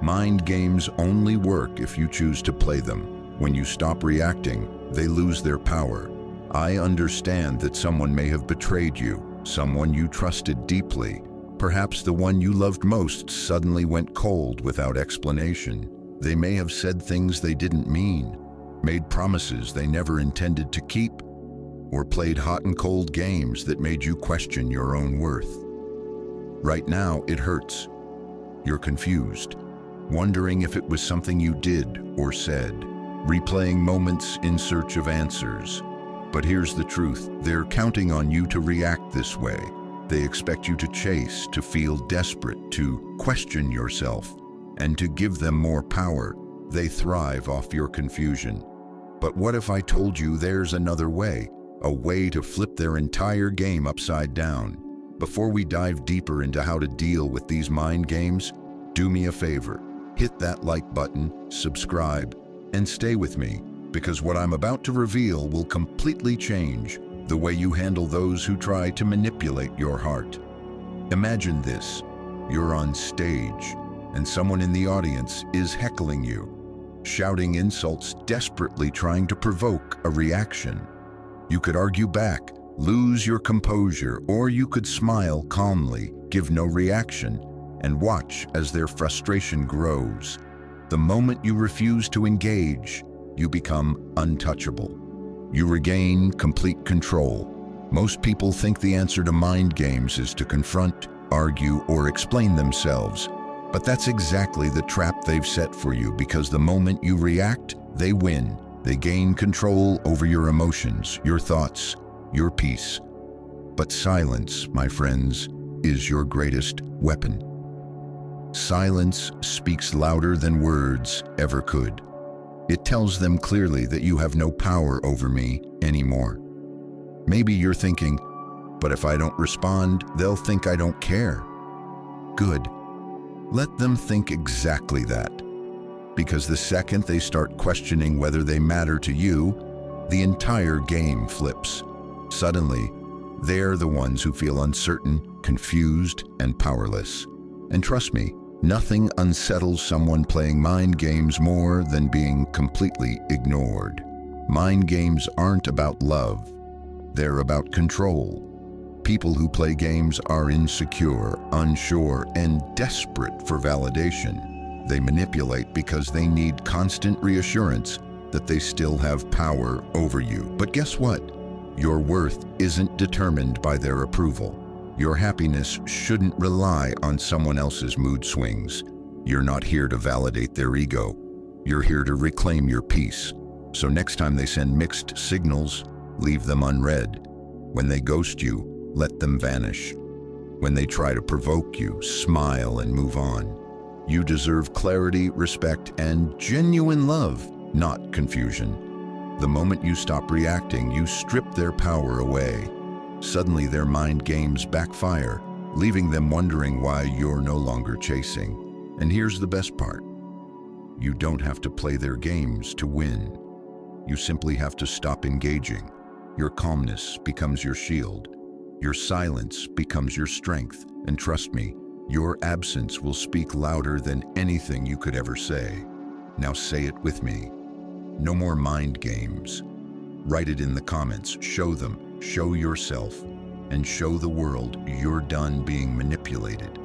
Mind games only work if you choose to play them. When you stop reacting, they lose their power. I understand that someone may have betrayed you, someone you trusted deeply. Perhaps the one you loved most suddenly went cold without explanation. They may have said things they didn't mean, made promises they never intended to keep, or played hot and cold games that made you question your own worth. Right now, it hurts. You're confused, wondering if it was something you did or said, replaying moments in search of answers. But here's the truth, they're counting on you to react this way. They expect you to chase, to feel desperate, to question yourself, and to give them more power. They thrive off your confusion. But what if I told you there's another way, a way to flip their entire game upside down? Before we dive deeper into how to deal with these mind games, do me a favor, hit that like button, subscribe, and stay with me, because what I'm about to reveal will completely change the way you handle those who try to manipulate your heart. Imagine this, you're on stage, and someone in the audience is heckling you, shouting insults, desperately trying to provoke a reaction. You could argue back, lose your composure, or you could smile calmly, give no reaction, and watch as their frustration grows. The moment you refuse to engage, you become untouchable. You regain complete control. Most people think the answer to mind games is to confront, argue, or explain themselves. But that's exactly the trap they've set for you, because the moment you react, they win. They gain control over your emotions, your thoughts, your peace. But silence, my friends, is your greatest weapon. Silence speaks louder than words ever could. It tells them clearly that you have no power over me anymore. Maybe you're thinking, but if I don't respond, they'll think I don't care. Good. Let them think exactly that. Because the second they start questioning whether they matter to you, the entire game flips. Suddenly, they're the ones who feel uncertain, confused, and powerless. And trust me, nothing unsettles someone playing mind games more than being completely ignored. Mind games aren't about love. They're about control. People who play games are insecure, unsure, and desperate for validation. They manipulate because they need constant reassurance that they still have power over you. But guess what? Your worth isn't determined by their approval. Your happiness shouldn't rely on someone else's mood swings. You're not here to validate their ego. You're here to reclaim your peace. So next time they send mixed signals, leave them unread. When they ghost you, let them vanish. When they try to provoke you, smile and move on. You deserve clarity, respect, and genuine love, not confusion. The moment you stop reacting, you strip their power away. Suddenly their mind games backfire, leaving them wondering why you're no longer chasing. And here's the best part. You don't have to play their games to win. You simply have to stop engaging. Your calmness becomes your shield. Your silence becomes your strength. And trust me, your absence will speak louder than anything you could ever say. Now say it with me. No more mind games. Write it in the comments. Show them. Show yourself, and show the world you're done being manipulated.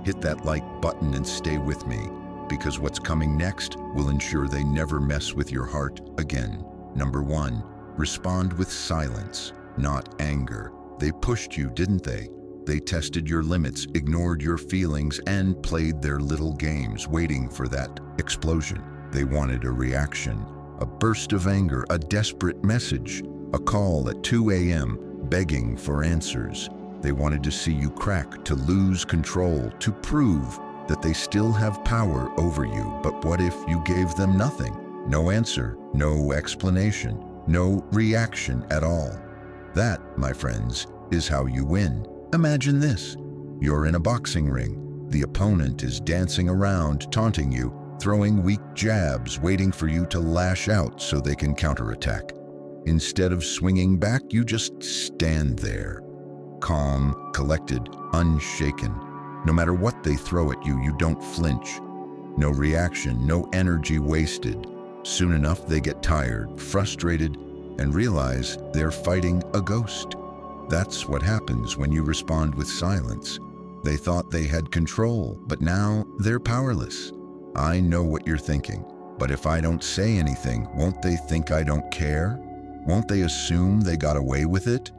Hit that like button and stay with me, because what's coming next will ensure they never mess with your heart again. Number 1, respond with silence, not anger. They pushed you, didn't they? They tested your limits, ignored your feelings, and played their little games, waiting for that explosion. They wanted a reaction, a burst of anger, a desperate message. A call at 2 a.m. begging for answers. They wanted to see you crack, to lose control, to prove that they still have power over you. But what if you gave them nothing? No answer, no explanation, no reaction at all. That, my friends, is how you win. Imagine this. You're in a boxing ring. The opponent is dancing around, taunting you, throwing weak jabs, waiting for you to lash out so they can counterattack. Instead of swinging back, you just stand there, calm, collected, unshaken. No matter what they throw at you, you don't flinch. No reaction, no energy wasted. Soon enough, they get tired, frustrated, and realize they're fighting a ghost. That's what happens when you respond with silence. They thought they had control, but now they're powerless. I know what you're thinking, but if I don't say anything, won't they think I don't care? Won't they assume they got away with it?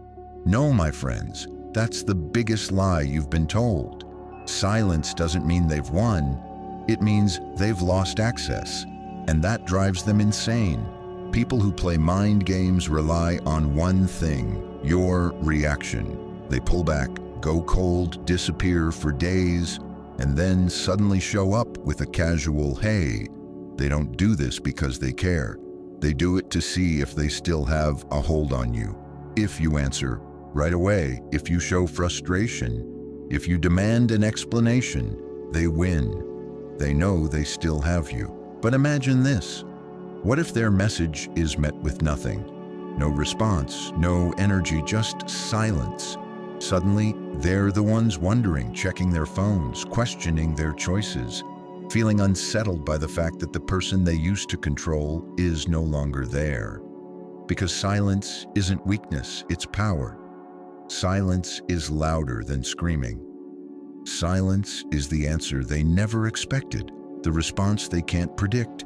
No, my friends, that's the biggest lie you've been told. Silence doesn't mean they've won. It means they've lost access, and that drives them insane. People who play mind games rely on one thing: your reaction. They pull back, go cold, disappear for days, and then suddenly show up with a casual "hey." They don't do this because they care. They do it to see if they still have a hold on you. If you answer right away, if you show frustration, if you demand an explanation, they win. They know they still have you. But imagine this. What if their message is met with nothing? No response, no energy, just silence. Suddenly, they're the ones wondering, checking their phones, questioning their choices, feeling unsettled by the fact that the person they used to control is no longer there. Because silence isn't weakness, it's power. Silence is louder than screaming. Silence is the answer they never expected, the response they can't predict,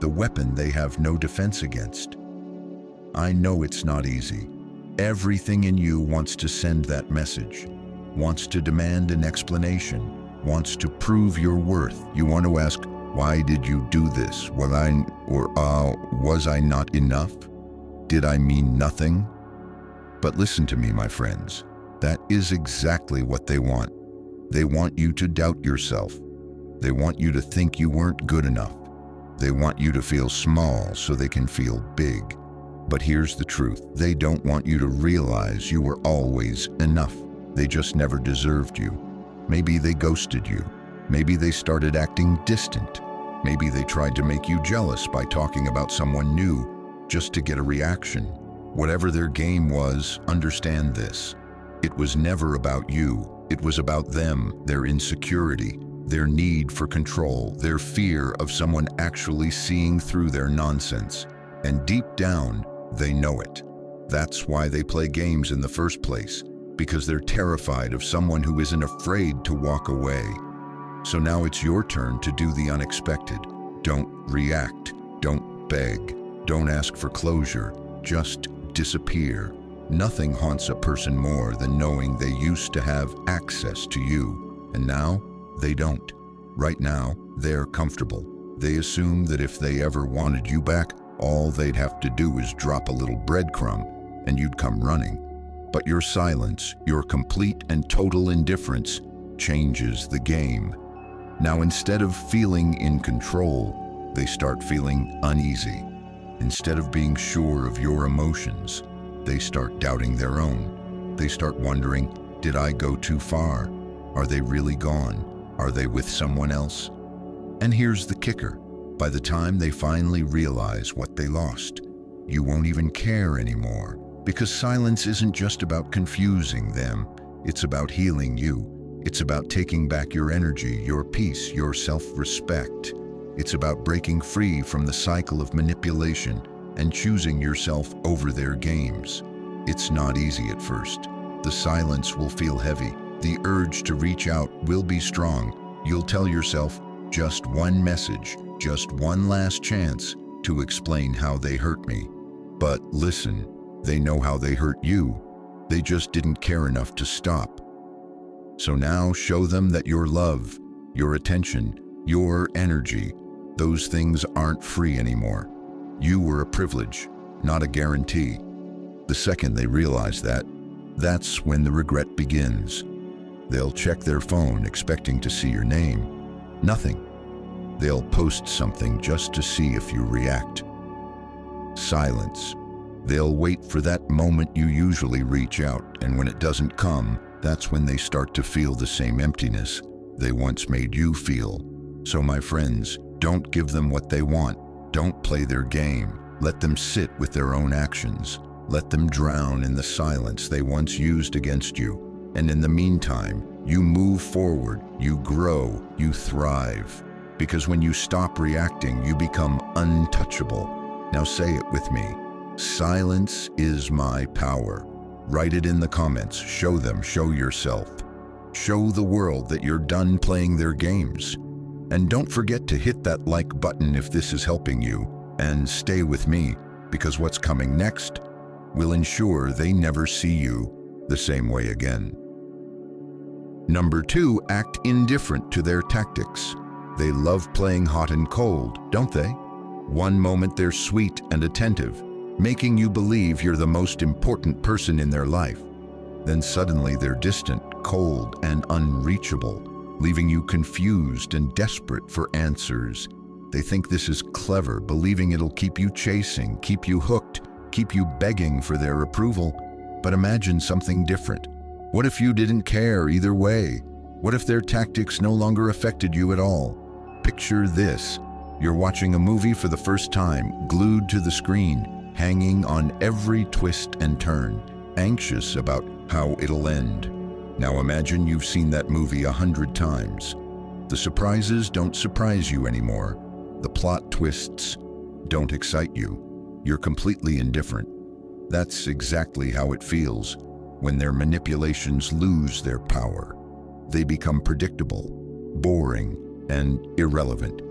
the weapon they have no defense against. I know it's not easy. Everything in you wants to send that message, wants to demand an explanation, wants to prove your worth. You want to ask, why did you do this? Was I not enough? Did I mean nothing? But listen to me, my friends. That is exactly what they want. They want you to doubt yourself. They want you to think you weren't good enough. They want you to feel small so they can feel big. But here's the truth. They don't want you to realize you were always enough. They just never deserved you. Maybe they ghosted you. Maybe they started acting distant. Maybe they tried to make you jealous by talking about someone new just to get a reaction. Whatever their game was, understand this. It was never about you. It was about them, their insecurity, their need for control, their fear of someone actually seeing through their nonsense. And deep down, they know it. That's why they play games in the first place, because they're terrified of someone who isn't afraid to walk away. So now it's your turn to do the unexpected. Don't react. Don't beg. Don't ask for closure. Just disappear. Nothing haunts a person more than knowing they used to have access to you, and now they don't. Right now, they're comfortable. They assume that if they ever wanted you back, all they'd have to do is drop a little breadcrumb, and you'd come running. But your silence, your complete and total indifference, changes the game. Now, instead of feeling in control, they start feeling uneasy. Instead of being sure of your emotions, they start doubting their own. They start wondering, did I go too far? Are they really gone? Are they with someone else? And here's the kicker. By the time they finally realize what they lost, you won't even care anymore. Because silence isn't just about confusing them. It's about healing you. It's about taking back your energy, your peace, your self-respect. It's about breaking free from the cycle of manipulation and choosing yourself over their games. It's not easy at first. The silence will feel heavy. The urge to reach out will be strong. You'll tell yourself just one message, just one last chance to explain how they hurt me. But listen, they know how they hurt you. They just didn't care enough to stop. So now show them that your love, your attention, your energy, those things aren't free anymore. You were a privilege, not a guarantee. The second they realize that, that's when the regret begins. They'll check their phone expecting to see your name. Nothing. They'll post something just to see if you react. Silence. They'll wait for that moment you usually reach out, and when it doesn't come, that's when they start to feel the same emptiness they once made you feel. So my friends, don't give them what they want. Don't play their game. Let them sit with their own actions. Let them drown in the silence they once used against you. And in the meantime, you move forward, you grow, you thrive. Because when you stop reacting, you become untouchable. Now say it with me. Silence is my power. Write it in the comments. Show them, show yourself. Show the world that you're done playing their games. And don't forget to hit that like button if this is helping you. And stay with me, because what's coming next will ensure they never see you the same way again. Number 2, act indifferent to their tactics. They love playing hot and cold, don't they? One moment they're sweet and attentive, making you believe you're the most important person in their life. Then suddenly they're distant, cold, and unreachable, leaving you confused and desperate for answers. They think this is clever, believing it'll keep you chasing, keep you hooked, keep you begging for their approval. But imagine something different. What if you didn't care either way? What if their tactics no longer affected you at all? Picture this. You're watching a movie for the first time, glued to the screen, hanging on every twist and turn, anxious about how it'll end. Now imagine you've seen that movie 100 times. The surprises don't surprise you anymore. The plot twists don't excite you. You're completely indifferent. That's exactly how it feels when their manipulations lose their power. They become predictable, boring, and irrelevant.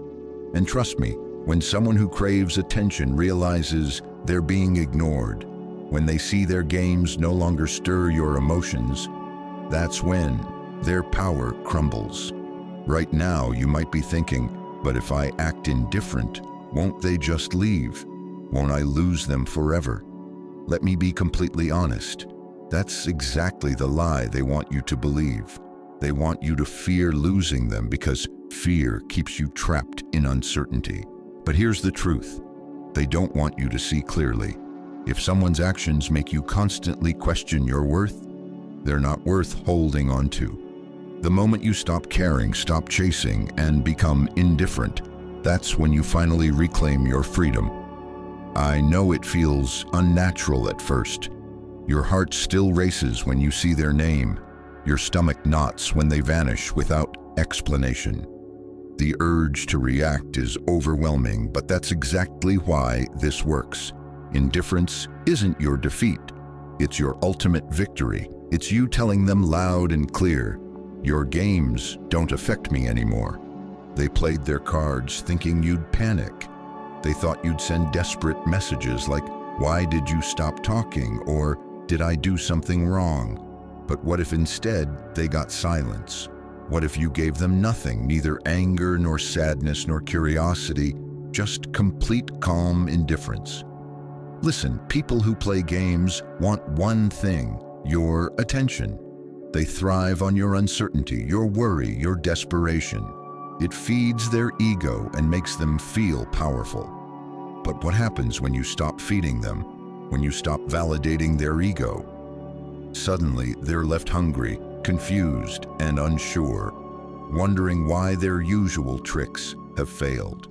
And trust me, when someone who craves attention realizes they're being ignored, when they see their games no longer stir your emotions, that's when their power crumbles. Right now, you might be thinking, but if I act indifferent, won't they just leave? Won't I lose them forever? Let me be completely honest. That's exactly the lie they want you to believe. They want you to fear losing them because fear keeps you trapped in uncertainty. But here's the truth. They don't want you to see clearly. If someone's actions make you constantly question your worth, they're not worth holding on to. The moment you stop caring, stop chasing, and become indifferent, that's when you finally reclaim your freedom. I know it feels unnatural at first. Your heart still races when you see their name. Your stomach knots when they vanish without explanation. The urge to react is overwhelming, but that's exactly why this works. Indifference isn't your defeat. It's your ultimate victory. It's you telling them loud and clear, your games don't affect me anymore. They played their cards thinking you'd panic. They thought you'd send desperate messages like, "Why did you stop talking?" or "Did I do something wrong?" But what if instead they got silence? What if you gave them nothing, neither anger nor sadness nor curiosity, just complete calm indifference? Listen, people who play games want one thing, your attention. They thrive on your uncertainty, your worry, your desperation. It feeds their ego and makes them feel powerful. But what happens when you stop feeding them, when you stop validating their ego? Suddenly, they're left hungry, confused, and unsure, wondering why their usual tricks have failed.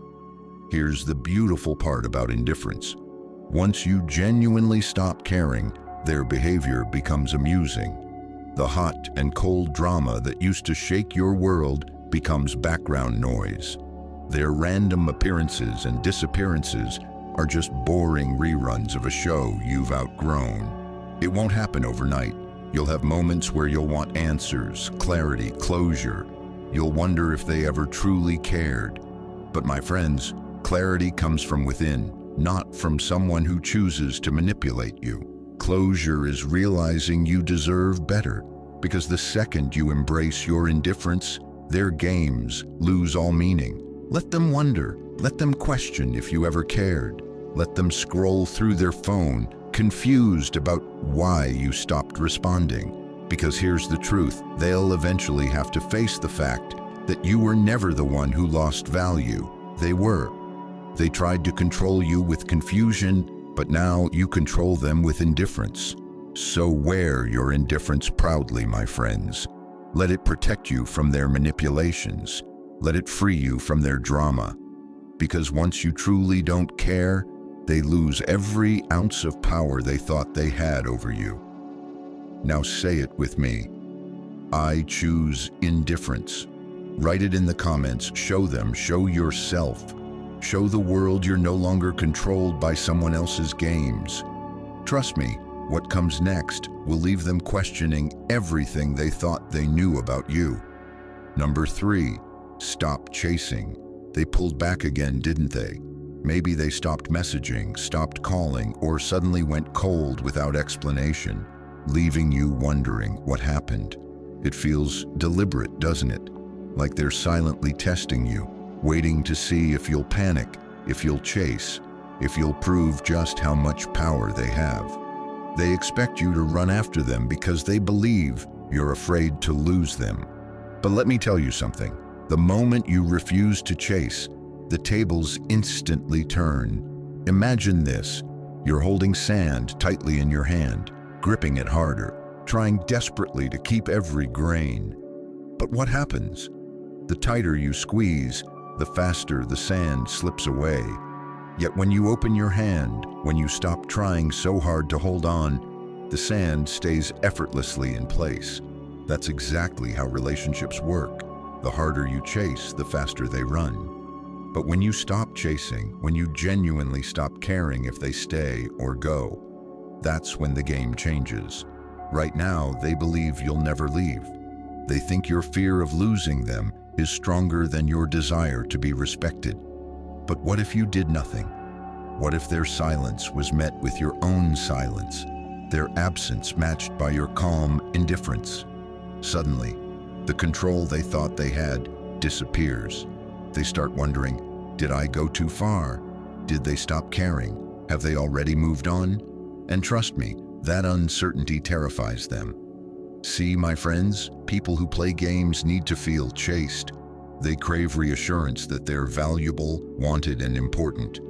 Here's the beautiful part about indifference. Once you genuinely stop caring, their behavior becomes amusing. The hot and cold drama that used to shake your world becomes background noise. Their random appearances and disappearances are just boring reruns of a show you've outgrown. It won't happen overnight. You'll have moments where you'll want answers, clarity, closure. You'll wonder if they ever truly cared. But my friends, clarity comes from within, not from someone who chooses to manipulate you. Closure is realizing you deserve better, because the second you embrace your indifference, their games lose all meaning. Let them wonder, let them question if you ever cared. Let them scroll through their phone, confused about why you stopped responding. Because here's the truth, they'll eventually have to face the fact that you were never the one who lost value. They were. They tried to control you with confusion, but now you control them with indifference. So wear your indifference proudly, my friends. Let it protect you from their manipulations. Let it free you from their drama. Because once you truly don't care, they lose every ounce of power they thought they had over you. Now say it with me. I choose indifference. Write it in the comments. Show them, show yourself. Show the world you're no longer controlled by someone else's games. Trust me, what comes next will leave them questioning everything they thought they knew about you. Number 3, stop chasing. They pulled back again, didn't they? Maybe they stopped messaging, stopped calling, or suddenly went cold without explanation, leaving you wondering what happened. It feels deliberate, doesn't it? Like they're silently testing you, waiting to see if you'll panic, if you'll chase, if you'll prove just how much power they have. They expect you to run after them because they believe you're afraid to lose them. But let me tell you something. The moment you refuse to chase, the tables instantly turn. Imagine this. You're holding sand tightly in your hand, gripping it harder, trying desperately to keep every grain. But what happens? The tighter you squeeze, the faster the sand slips away. Yet when you open your hand, when you stop trying so hard to hold on, the sand stays effortlessly in place. That's exactly how relationships work. The harder you chase, the faster they run. But when you stop chasing, when you genuinely stop caring if they stay or go, that's when the game changes. Right now, they believe you'll never leave. They think your fear of losing them is stronger than your desire to be respected. But what if you did nothing? What if their silence was met with your own silence, their absence matched by your calm indifference? Suddenly, the control they thought they had disappears. They start wondering, did I go too far? Did they stop caring? Have they already moved on? And trust me, that uncertainty terrifies them. See, my friends, people who play games need to feel chased. They crave reassurance that they're valuable, wanted, and important.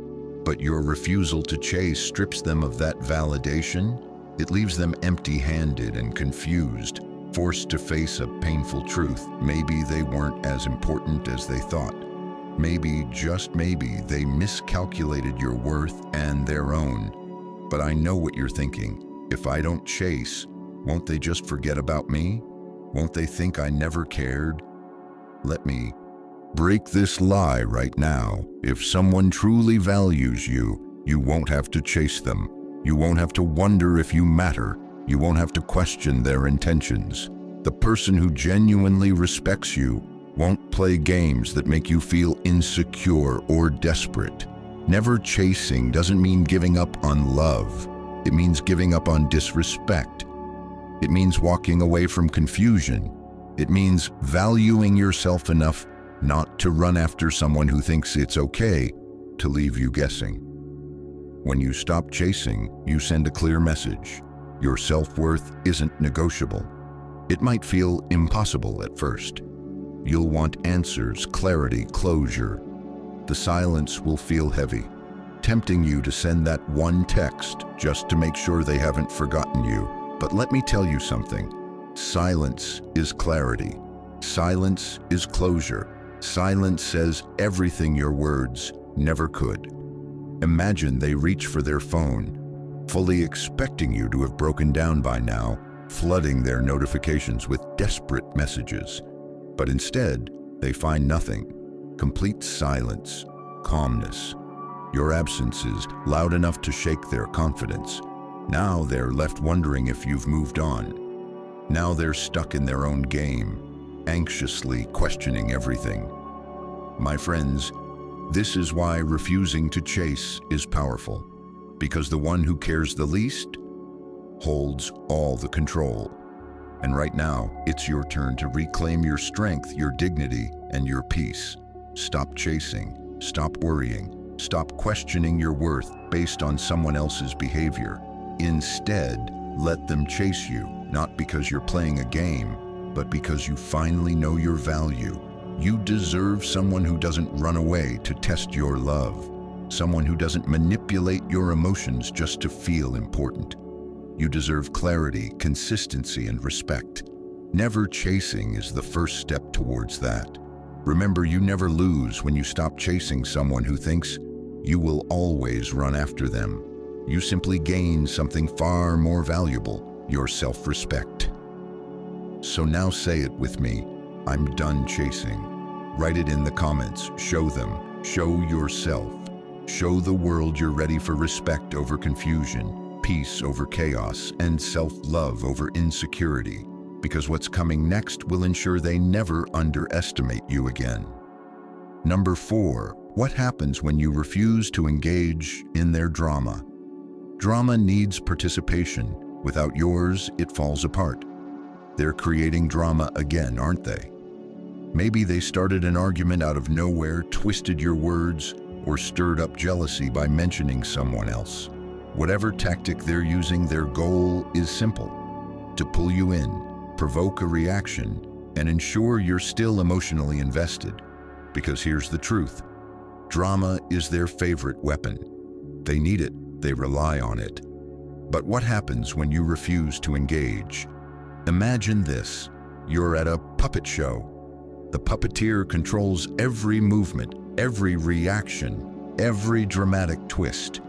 But your refusal to chase strips them of that validation. It leaves them empty-handed and confused, forced to face a painful truth. Maybe they weren't as important as they thought. Maybe, just maybe, they miscalculated your worth and their own. But I know what you're thinking. If I don't chase, won't they just forget about me? Won't they think I never cared? Let me break this lie right now. If someone truly values you, you won't have to chase them. You won't have to wonder if you matter. You won't have to question their intentions. The person who genuinely respects you won't play games that make you feel insecure or desperate. Never chasing doesn't mean giving up on love. It means giving up on disrespect. It means walking away from confusion. It means valuing yourself enough not to run after someone who thinks it's okay to leave you guessing. When you stop chasing, you send a clear message. Your self-worth isn't negotiable. It might feel impossible at first. You'll want answers, clarity, closure. The silence will feel heavy, tempting you to send that one text just to make sure they haven't forgotten you. But let me tell you something. Silence is clarity. Silence is closure. Silence says everything your words never could. Imagine they reach for their phone, fully expecting you to have broken down by now, flooding their notifications with desperate messages. But instead, they find nothing. Complete silence, calmness. Your absence is loud enough to shake their confidence. Now they're left wondering if you've moved on. Now they're stuck in their own game, anxiously questioning everything. My friends, this is why refusing to chase is powerful, because the one who cares the least holds all the control. And right now, it's your turn to reclaim your strength, your dignity, and your peace. Stop chasing, stop worrying, stop questioning your worth based on someone else's behavior. Instead, let them chase you, not because you're playing a game, but because you finally know your value. You deserve someone who doesn't run away to test your love, someone who doesn't manipulate your emotions just to feel important. You deserve clarity, consistency, and respect. Never chasing is the first step towards that. Remember, you never lose when you stop chasing someone who thinks you will always run after them. You simply gain something far more valuable, your self-respect. So now say it with me, I'm done chasing. Write it in the comments. Show them. Show yourself. Show the world you're ready for respect over confusion, peace over chaos, and self-love over insecurity. Because what's coming next will ensure they never underestimate you again. Number 4, what happens when you refuse to engage in their drama? Drama needs participation. Without yours, it falls apart. They're creating drama again, aren't they? Maybe they started an argument out of nowhere, twisted your words, or stirred up jealousy by mentioning someone else. Whatever tactic they're using, their goal is simple: to pull you in, provoke a reaction, and ensure you're still emotionally invested. Because here's the truth: drama is their favorite weapon. They need it, they rely on it. But what happens when you refuse to engage? Imagine this: you're at a puppet show. The puppeteer controls every movement, every reaction, every dramatic twist.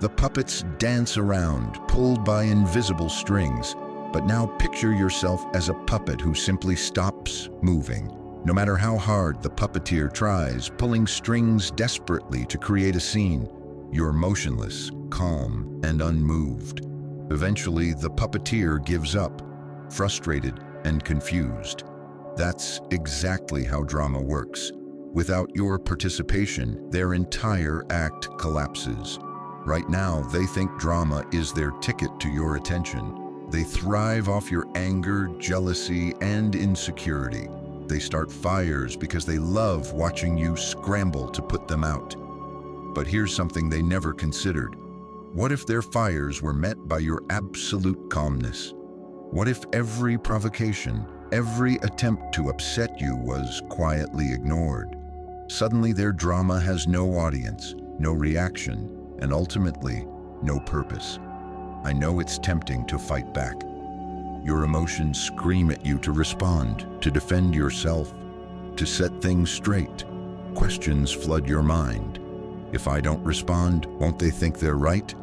The puppets dance around, pulled by invisible strings. But now picture yourself as a puppet who simply stops moving. No matter how hard the puppeteer tries, pulling strings desperately to create a scene, you're motionless, calm, and unmoved. Eventually, the puppeteer gives up, frustrated and confused. That's exactly how drama works. Without your participation, their entire act collapses. Right now, they think drama is their ticket to your attention. They thrive off your anger, jealousy, and insecurity. They start fires because they love watching you scramble to put them out. But here's something they never considered. What if their fires were met by your absolute calmness? What if every provocation, every attempt to upset you was quietly ignored? Suddenly their drama has no audience, no reaction, and ultimately, no purpose. I know it's tempting to fight back. Your emotions scream at you to respond, to defend yourself, to set things straight. Questions flood your mind. If I don't respond, won't they think they're right?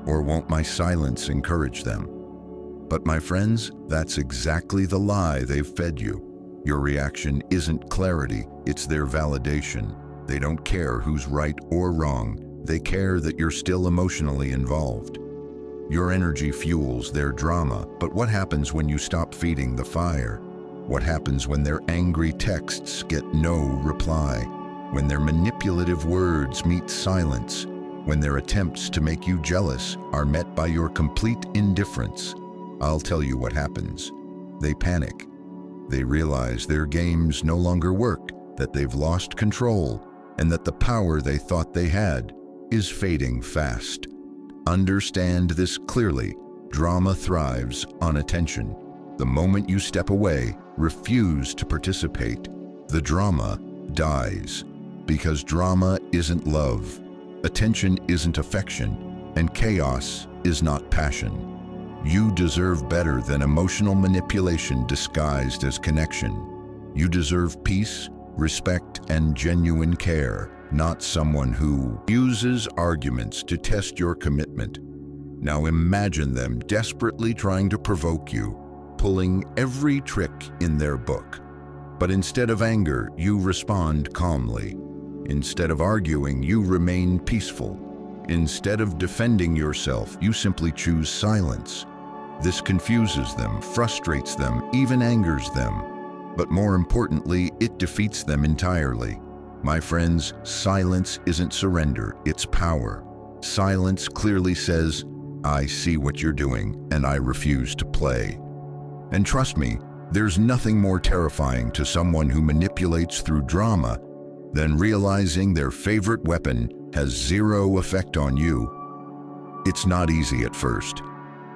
Or won't my silence encourage them? But my friends, that's exactly the lie they've fed you. Your reaction isn't clarity, it's their validation. They don't care who's right or wrong. They care that you're still emotionally involved. Your energy fuels their drama, but what happens when you stop feeding the fire? What happens when their angry texts get no reply? When their manipulative words meet silence? When their attempts to make you jealous are met by your complete indifference? I'll tell you what happens. They panic. They realize their games no longer work, that they've lost control, and that the power they thought they had is fading fast. Understand this clearly. Drama thrives on attention. The moment you step away, refuse to participate, the drama dies. Because drama isn't love, attention isn't affection, and chaos is not passion. You deserve better than emotional manipulation disguised as connection. You deserve peace, respect, and genuine care, not someone who uses arguments to test your commitment. Now imagine them desperately trying to provoke you, pulling every trick in their book. But instead of anger, you respond calmly. Instead of arguing, you remain peaceful. Instead of defending yourself, you simply choose silence. This confuses them, frustrates them, even angers them. But more importantly, it defeats them entirely. My friends, silence isn't surrender, it's power. Silence clearly says, I see what you're doing, and I refuse to play. And trust me, there's nothing more terrifying to someone who manipulates through drama than realizing their favorite weapon has zero effect on you. It's not easy at first.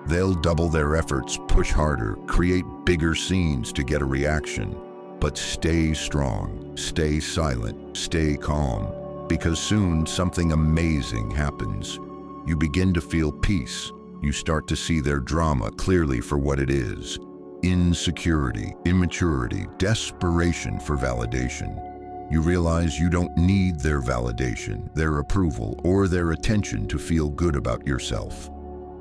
They'll double their efforts, push harder, create bigger scenes to get a reaction. But stay strong, stay silent, stay calm, because soon something amazing happens. You begin to feel peace. You start to see their drama clearly for what it is: insecurity, immaturity, desperation for validation. You realize you don't need their validation, their approval, or their attention to feel good about yourself.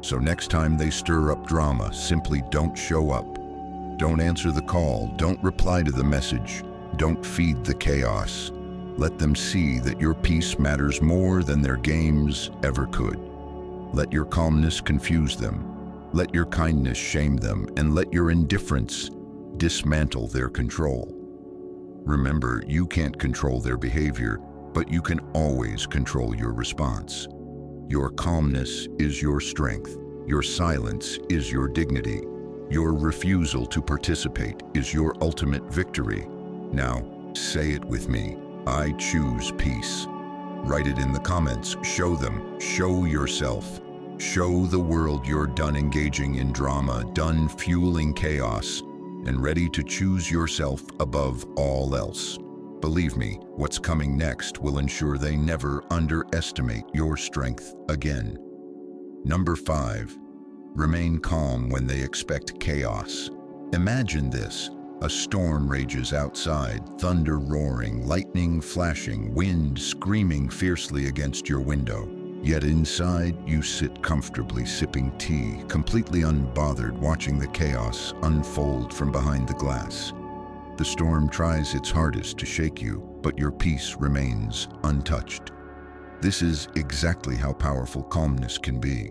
So next time they stir up drama, simply don't show up. Don't answer the call, don't reply to the message. Don't feed the chaos. Let them see that your peace matters more than their games ever could. Let your calmness confuse them. Let your kindness shame them, and let your indifference dismantle their control. Remember, you can't control their behavior, but you can always control your response. Your calmness is your strength. Your silence is your dignity. Your refusal to participate is your ultimate victory. Now, say it with me. I choose peace. Write it in the comments. Show them. Show yourself. Show the world you're done engaging in drama, done fueling chaos, and ready to choose yourself above all else. Believe me, what's coming next will ensure they never underestimate your strength again. Number 5, remain calm when they expect chaos. Imagine this. A storm rages outside, thunder roaring, lightning flashing, wind screaming fiercely against your window. Yet inside, you sit comfortably sipping tea, completely unbothered, watching the chaos unfold from behind the glass. The storm tries its hardest to shake you, but your peace remains untouched. This is exactly how powerful calmness can be.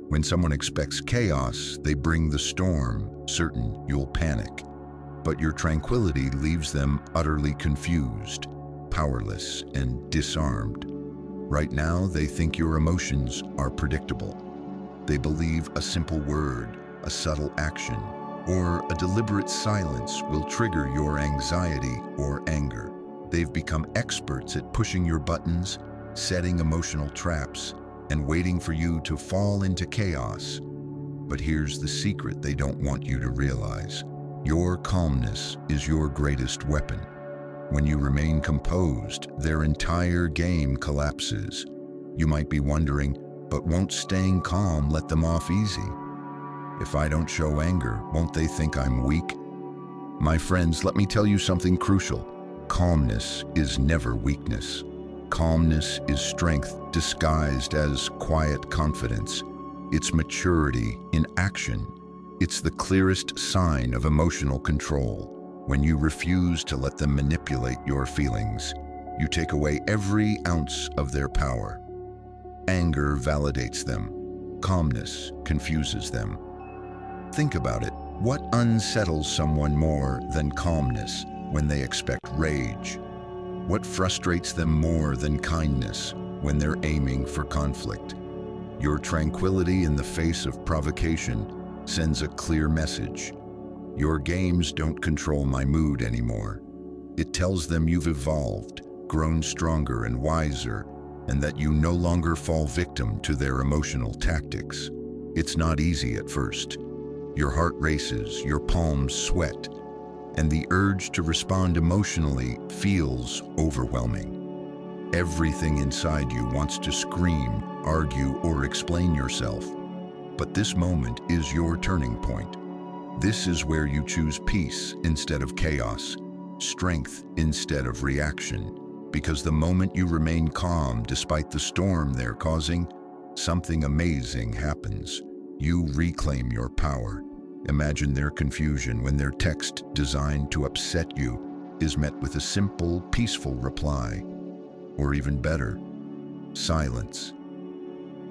When someone expects chaos, they bring the storm, certain you'll panic. But your tranquility leaves them utterly confused, powerless, and disarmed. Right now, they think your emotions are predictable. They believe a simple word, a subtle action, or a deliberate silence will trigger your anxiety or anger. They've become experts at pushing your buttons, setting emotional traps, and waiting for you to fall into chaos. But here's the secret they don't want you to realize. Your calmness is your greatest weapon. When you remain composed, their entire game collapses. You might be wondering, but won't staying calm let them off easy? If I don't show anger, won't they think I'm weak? My friends, let me tell you something crucial. Calmness is never weakness. Calmness is strength disguised as quiet confidence. It's maturity in action. It's the clearest sign of emotional control. When you refuse to let them manipulate your feelings, you take away every ounce of their power. Anger validates them. Calmness confuses them. Think about it. What unsettles someone more than calmness when they expect rage? What frustrates them more than kindness when they're aiming for conflict? Your tranquility in the face of provocation sends a clear message. Your games don't control my mood anymore. It tells them you've evolved, grown stronger and wiser, and that you no longer fall victim to their emotional tactics. It's not easy at first. Your heart races, your palms sweat, and the urge to respond emotionally feels overwhelming. Everything inside you wants to scream, argue, or explain yourself. But this moment is your turning point. This is where you choose peace instead of chaos, strength instead of reaction. Because the moment you remain calm despite the storm they're causing, something amazing happens. You reclaim your power. Imagine their confusion when their text designed to upset you is met with a simple, peaceful reply. Or even better, silence.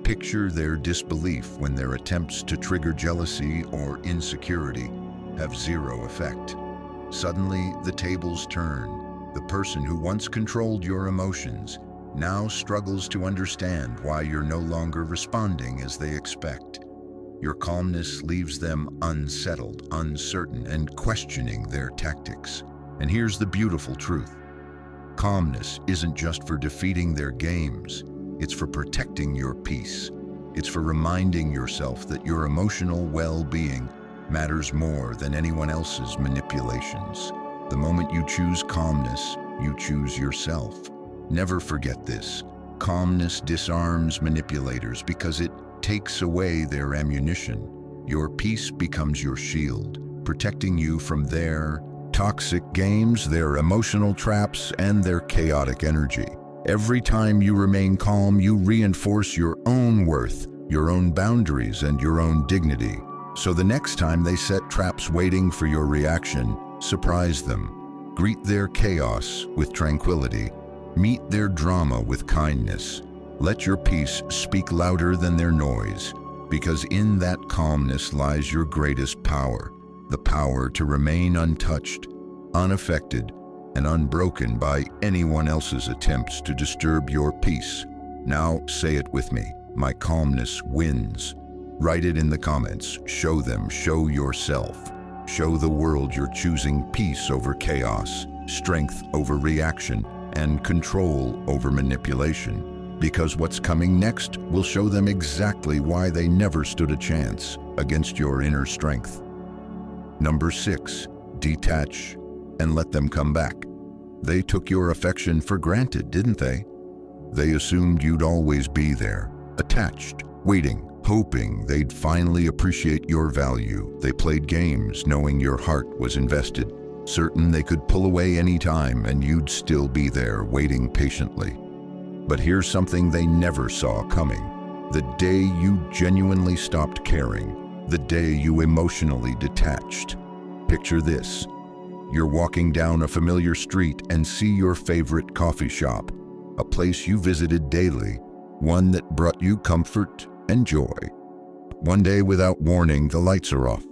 Picture their disbelief when their attempts to trigger jealousy or insecurity have zero effect. Suddenly, the tables turn. The person who once controlled your emotions now struggles to understand why you're no longer responding as they expect. Your calmness leaves them unsettled, uncertain, and questioning their tactics. And here's the beautiful truth. Calmness isn't just for defeating their games. It's for protecting your peace. It's for reminding yourself that your emotional well-being matters more than anyone else's manipulations. The moment you choose calmness, you choose yourself. Never forget this. Calmness disarms manipulators because it takes away their ammunition. Your peace becomes your shield, protecting you from their toxic games, their emotional traps, and their chaotic energy. Every time you remain calm, you reinforce your own worth, your own boundaries, and your own dignity. So the next time they set traps waiting for your reaction, surprise them. Greet their chaos with tranquility. Meet their drama with kindness. Let your peace speak louder than their noise, because in that calmness lies your greatest power, the power to remain untouched, unaffected, and unbroken by anyone else's attempts to disturb your peace. Now say it with me, my calmness wins. Write it in the comments, show them, show yourself. Show the world you're choosing peace over chaos, strength over reaction, and control over manipulation. Because what's coming next will show them exactly why they never stood a chance against your inner strength. Number 6, detach and let them come back. They took your affection for granted, didn't they? They assumed you'd always be there, attached, waiting, hoping they'd finally appreciate your value. They played games knowing your heart was invested, certain they could pull away anytime and you'd still be there waiting patiently. But here's something they never saw coming. The day you genuinely stopped caring, the day you emotionally detached. Picture this. You're walking down a familiar street and see your favorite coffee shop, a place you visited daily, one that brought you comfort and joy. One day, without warning, the lights are off,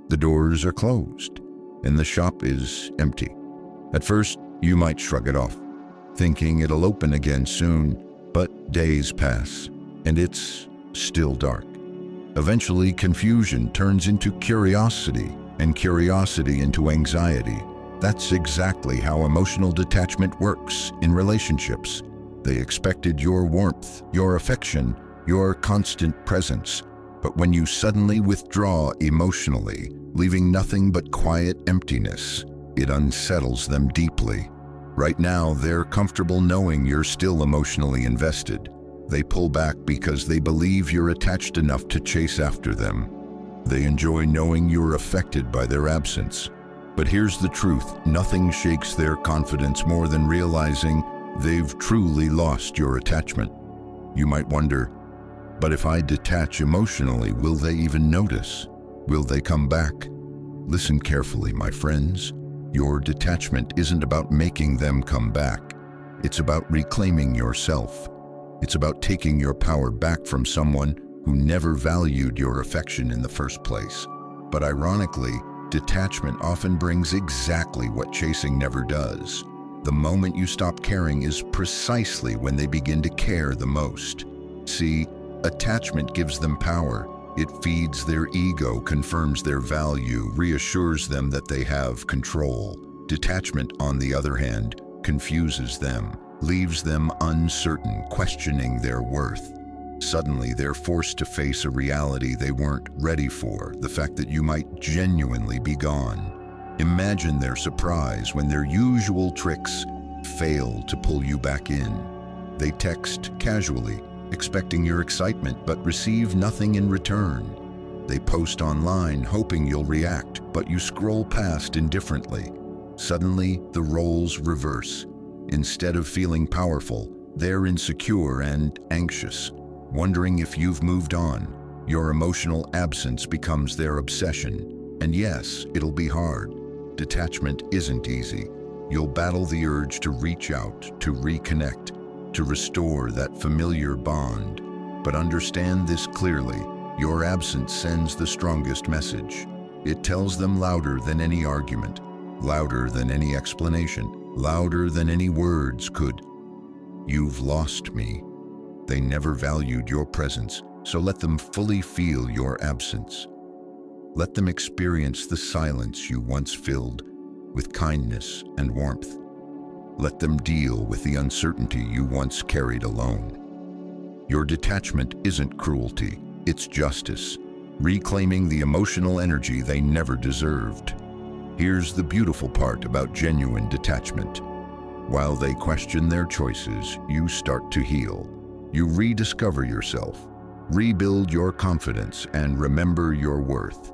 the doors are closed, and the shop is empty. At first, you might shrug it off, thinking it'll open again soon, but days pass, and it's still dark. Eventually, confusion turns into curiosity, and curiosity into anxiety. That's exactly how emotional detachment works in relationships. They expected your warmth, your affection, your constant presence. But when you suddenly withdraw emotionally, leaving nothing but quiet emptiness, it unsettles them deeply. Right now, they're comfortable knowing you're still emotionally invested. They pull back because they believe you're attached enough to chase after them. They enjoy knowing you're affected by their absence. But here's the truth, nothing shakes their confidence more than realizing they've truly lost your attachment. You might wonder, but if I detach emotionally, will they even notice? Will they come back? Listen carefully, my friends. Your detachment isn't about making them come back. It's about reclaiming yourself. It's about taking your power back from someone who never valued your affection in the first place. But ironically, detachment often brings exactly what chasing never does. The moment you stop caring is precisely when they begin to care the most. See, attachment gives them power. It feeds their ego, confirms their value, reassures them that they have control. Detachment, on the other hand, confuses them, leaves them uncertain, questioning their worth. Suddenly, they're forced to face a reality they weren't ready for, the fact that you might genuinely be gone. Imagine their surprise when their usual tricks fail to pull you back in. They text casually, expecting your excitement, but receive nothing in return. They post online, hoping you'll react, but you scroll past indifferently. Suddenly, the roles reverse. Instead of feeling powerful, they're insecure and anxious, wondering if you've moved on. Your emotional absence becomes their obsession. And yes, it'll be hard. Detachment isn't easy. You'll battle the urge to reach out, to reconnect, to restore that familiar bond. But understand this clearly, your absence sends the strongest message. It tells them louder than any argument, louder than any explanation, louder than any words could. You've lost me. They never valued your presence, so let them fully feel your absence. Let them experience the silence you once filled with kindness and warmth. Let them deal with the uncertainty you once carried alone. Your detachment isn't cruelty, it's justice, reclaiming the emotional energy they never deserved. Here's the beautiful part about genuine detachment. While they question their choices, you start to heal. You rediscover yourself, rebuild your confidence, and remember your worth.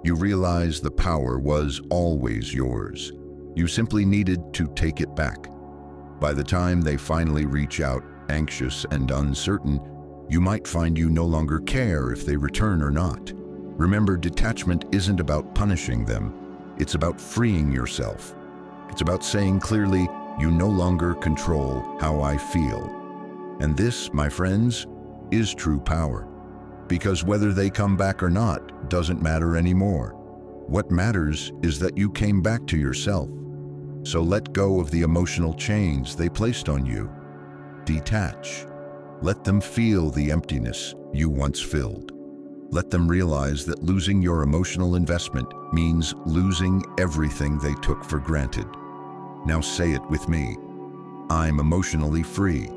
You realize the power was always yours. You simply needed to take it back. By the time they finally reach out, anxious and uncertain, you might find you no longer care if they return or not. Remember, detachment isn't about punishing them. It's about freeing yourself. It's about saying clearly, you no longer control how I feel. And this, my friends, is true power. Because whether they come back or not doesn't matter anymore. What matters is that you came back to yourself. So let go of the emotional chains they placed on you. Detach. Let them feel the emptiness you once filled. Let them realize that losing your emotional investment means losing everything they took for granted. Now say it with me. I'm emotionally free.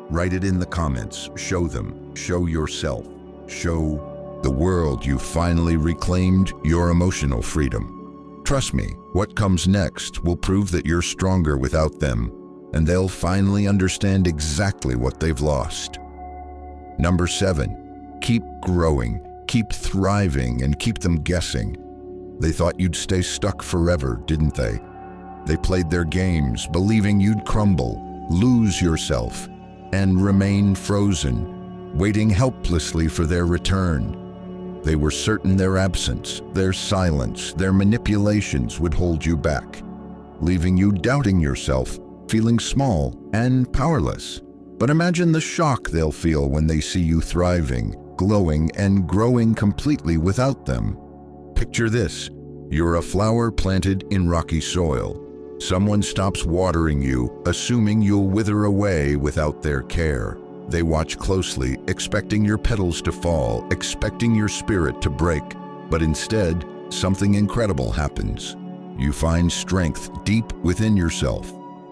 Write it in the comments. Show them. Show yourself. Show the world you finally reclaimed your emotional freedom. Trust me, what comes next will prove that you're stronger without them, and they'll finally understand exactly what they've lost. Number 7, keep growing, keep thriving, and keep them guessing. They thought you'd stay stuck forever, didn't they? They played their games, believing you'd crumble, lose yourself, and remain frozen, waiting helplessly for their return. They were certain their absence, their silence, their manipulations would hold you back, leaving you doubting yourself, feeling small and powerless. But imagine the shock they'll feel when they see you thriving, glowing, and growing completely without them. Picture this. You're a flower planted in rocky soil. Someone stops watering you, assuming you'll wither away without their care. They watch closely, expecting your petals to fall, expecting your spirit to break. But instead, something incredible happens. You find strength deep within yourself.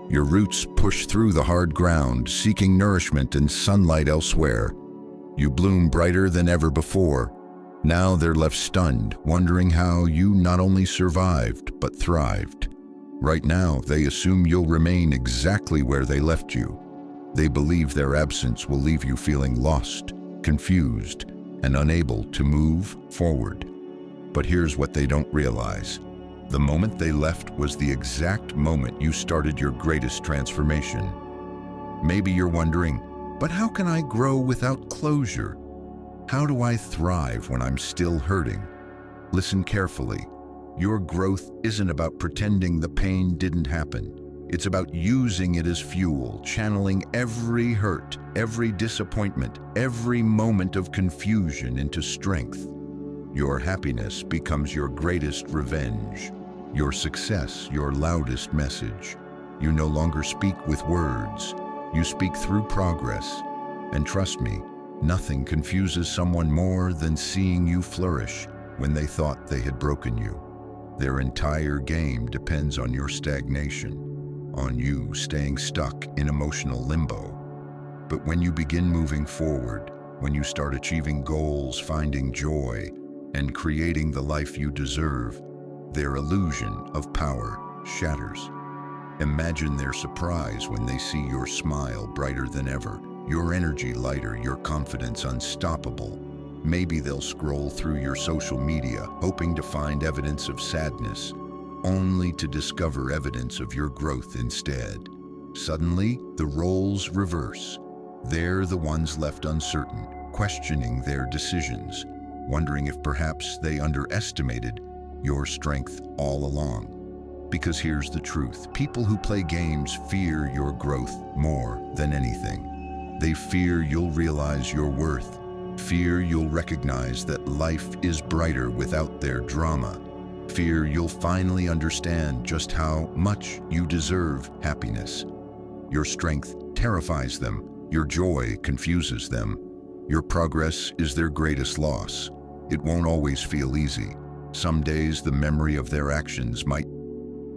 Your roots push through the hard ground, seeking nourishment and sunlight elsewhere. You bloom brighter than ever before. Now they're left stunned, wondering how you not only survived, but thrived. Right now, they assume you'll remain exactly where they left you. They believe their absence will leave you feeling lost, confused, and unable to move forward. But here's what they don't realize. The moment they left was the exact moment you started your greatest transformation. Maybe you're wondering, but how can I grow without closure? How do I thrive when I'm still hurting? Listen carefully. Your growth isn't about pretending the pain didn't happen. It's about using it as fuel, channeling every hurt, every disappointment, every moment of confusion into strength. Your happiness becomes your greatest revenge. Your success, your loudest message. You no longer speak with words. You speak through progress. And trust me, nothing confuses someone more than seeing you flourish when they thought they had broken you. Their entire game depends on your stagnation, on you staying stuck in emotional limbo. But when you begin moving forward, when you start achieving goals, finding joy, and creating the life you deserve, their illusion of power shatters. Imagine their surprise when they see your smile brighter than ever, your energy lighter, your confidence unstoppable. Maybe they'll scroll through your social media, hoping to find evidence of sadness, only to discover evidence of your growth instead. Suddenly, the roles reverse. They're the ones left uncertain, questioning their decisions, wondering if perhaps they underestimated your strength all along. Because here's the truth. People who play games fear your growth more than anything. They fear you'll realize your worth, fear you'll recognize that life is brighter without their drama, fear you'll finally understand just how much you deserve happiness. Your strength terrifies them, your joy confuses them, your progress is their greatest loss. It won't always feel easy. Some days the memory of their actions might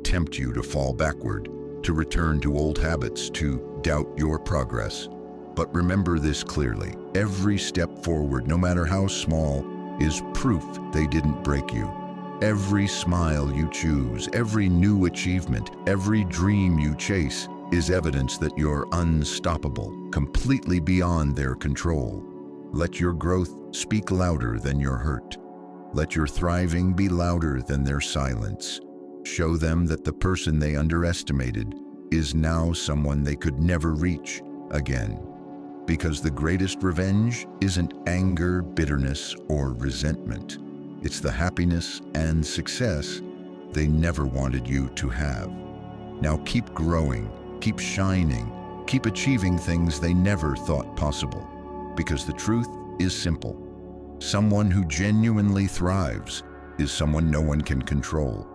tempt you to fall backward, to return to old habits, to doubt your progress. But remember this clearly, every step forward, no matter how small, is proof they didn't break you. Every smile you choose, every new achievement, every dream you chase is evidence that you're unstoppable, completely beyond their control. Let your growth speak louder than your hurt. Let your thriving be louder than their silence. Show them that the person they underestimated is now someone they could never reach again. Because the greatest revenge isn't anger, bitterness, or resentment. It's the happiness and success they never wanted you to have. Now keep growing, keep shining, keep achieving things they never thought possible. Because the truth is simple. Someone who genuinely thrives is someone no one can control.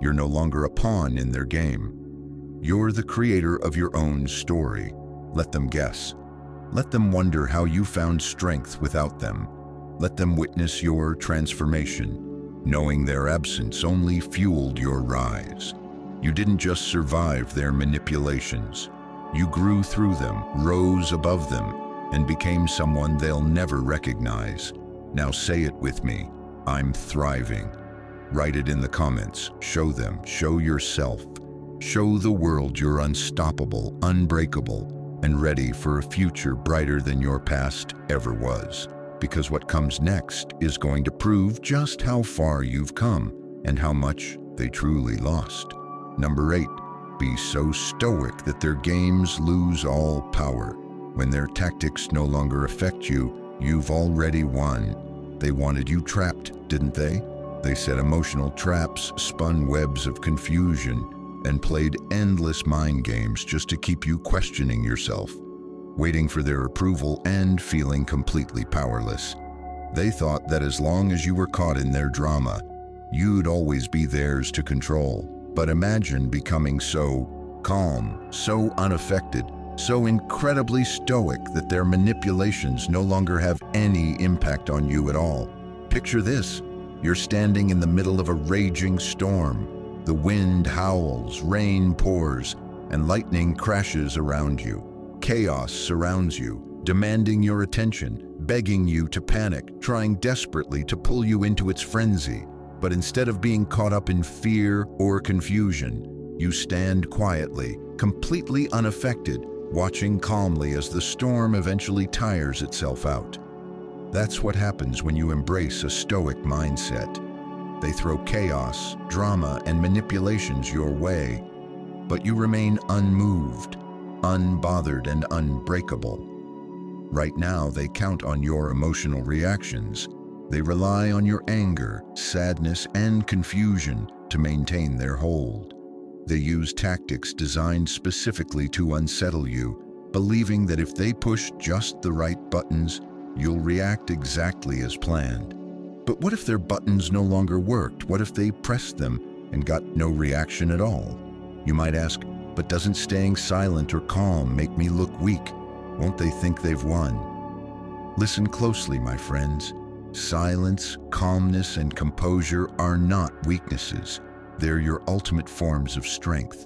You're no longer a pawn in their game. You're the creator of your own story. Let them guess. Let them wonder how you found strength without them. Let them witness your transformation, knowing their absence only fueled your rise. You didn't just survive their manipulations. You grew through them, rose above them, and became someone they'll never recognize. Now say it with me. I'm thriving. Write it in the comments. Show them. Show yourself. Show the world you're unstoppable, unbreakable, and ready for a future brighter than your past ever was. Because what comes next is going to prove just how far you've come and how much they truly lost. Number 8, be so stoic that their games lose all power. When their tactics no longer affect you, you've already won. They wanted you trapped, didn't they? They set emotional traps, spun webs of confusion, and played endless mind games just to keep you questioning yourself, waiting for their approval and feeling completely powerless. They thought that as long as you were caught in their drama, you'd always be theirs to control. But imagine becoming so calm, so unaffected, so incredibly stoic that their manipulations no longer have any impact on you at all. Picture this. You're standing in the middle of a raging storm. The wind howls, rain pours, and lightning crashes around you. Chaos surrounds you, demanding your attention, begging you to panic, trying desperately to pull you into its frenzy. But instead of being caught up in fear or confusion, you stand quietly, completely unaffected, watching calmly as the storm eventually tires itself out. That's what happens when you embrace a stoic mindset. They throw chaos, drama, and manipulations your way, but you remain unmoved, unbothered, and unbreakable. Right now, they count on your emotional reactions. They rely on your anger, sadness, and confusion to maintain their hold. They use tactics designed specifically to unsettle you, believing that if they push just the right buttons, you'll react exactly as planned. But what if their buttons no longer worked? What if they pressed them and got no reaction at all? You might ask, but doesn't staying silent or calm make me look weak? Won't they think they've won? Listen closely, my friends. Silence, calmness, and composure are not weaknesses. They're your ultimate forms of strength.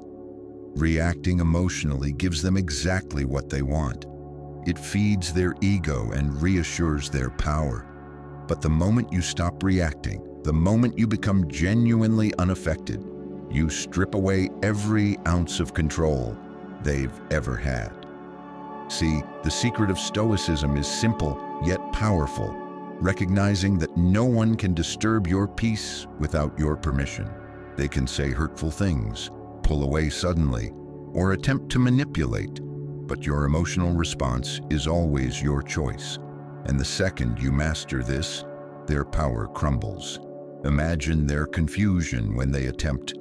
Reacting emotionally gives them exactly what they want. It feeds their ego and reassures their power. But the moment you stop reacting, the moment you become genuinely unaffected, you strip away every ounce of control they've ever had. See, the secret of stoicism is simple yet powerful. Recognizing that no one can disturb your peace without your permission. They can say hurtful things, pull away suddenly, or attempt to manipulate, but your emotional response is always your choice. And the second you master this, their power crumbles. Imagine their confusion when they attempt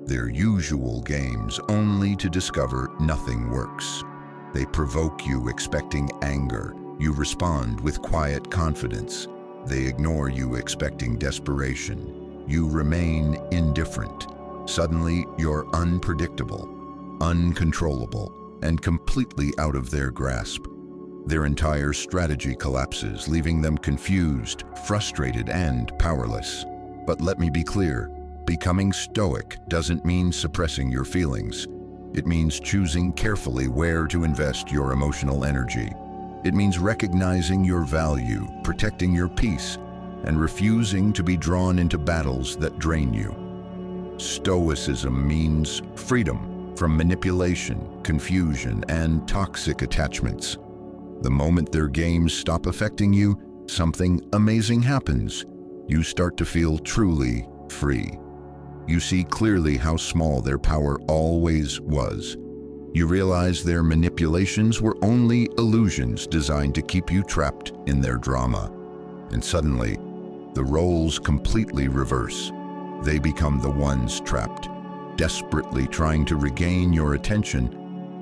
their usual games only to discover nothing works. They provoke you expecting anger. You respond with quiet confidence. They ignore you expecting desperation. You remain indifferent. Suddenly, you're unpredictable, uncontrollable, and completely out of their grasp. Their entire strategy collapses, leaving them confused, frustrated, and powerless. But let me be clear, becoming stoic doesn't mean suppressing your feelings. It means choosing carefully where to invest your emotional energy. It means recognizing your value, protecting your peace, and refusing to be drawn into battles that drain you. Stoicism means freedom from manipulation, confusion, and toxic attachments. The moment their games stop affecting you, something amazing happens. You start to feel truly free. You see clearly how small their power always was. You realize their manipulations were only illusions designed to keep you trapped in their drama. And suddenly, the roles completely reverse. They become the ones trapped. desperately trying to regain your attention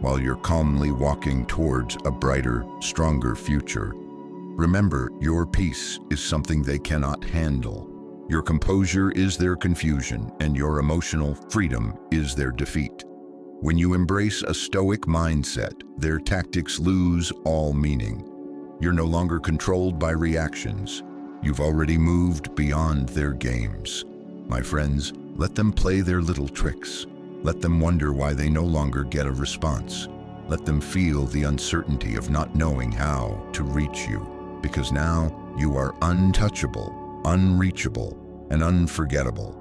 while you're calmly walking towards a brighter, stronger future. Remember, your peace is something they cannot handle. Your composure is their confusion, and your emotional freedom is their defeat. When you embrace a stoic mindset, their tactics lose all meaning. You're no longer controlled by reactions. You've already moved beyond their games. My friends, let them play their little tricks. Let them wonder why they no longer get a response. Let them feel the uncertainty of not knowing how to reach you, because now you are untouchable, unreachable, and unforgettable.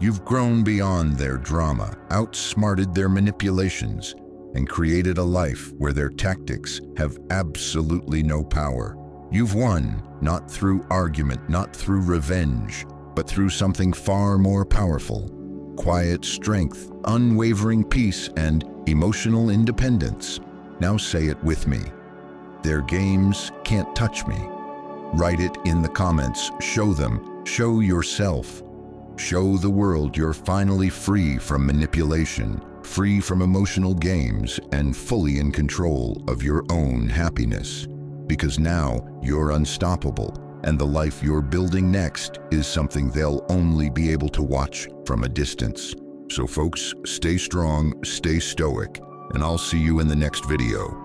You've grown beyond their drama, outsmarted their manipulations, and created a life where their tactics have absolutely no power. You've won, not through argument, not through revenge, but through something far more powerful: quiet strength, unwavering peace, and emotional independence. Now say it with me. Their games can't touch me. Write it in the comments. Show them. Show yourself. Show the world you're finally free from manipulation, free from emotional games, and fully in control of your own happiness. Because now you're unstoppable, and the life you're building next is something they'll only be able to watch from a distance. So folks, stay strong, stay stoic, and I'll see you in the next video.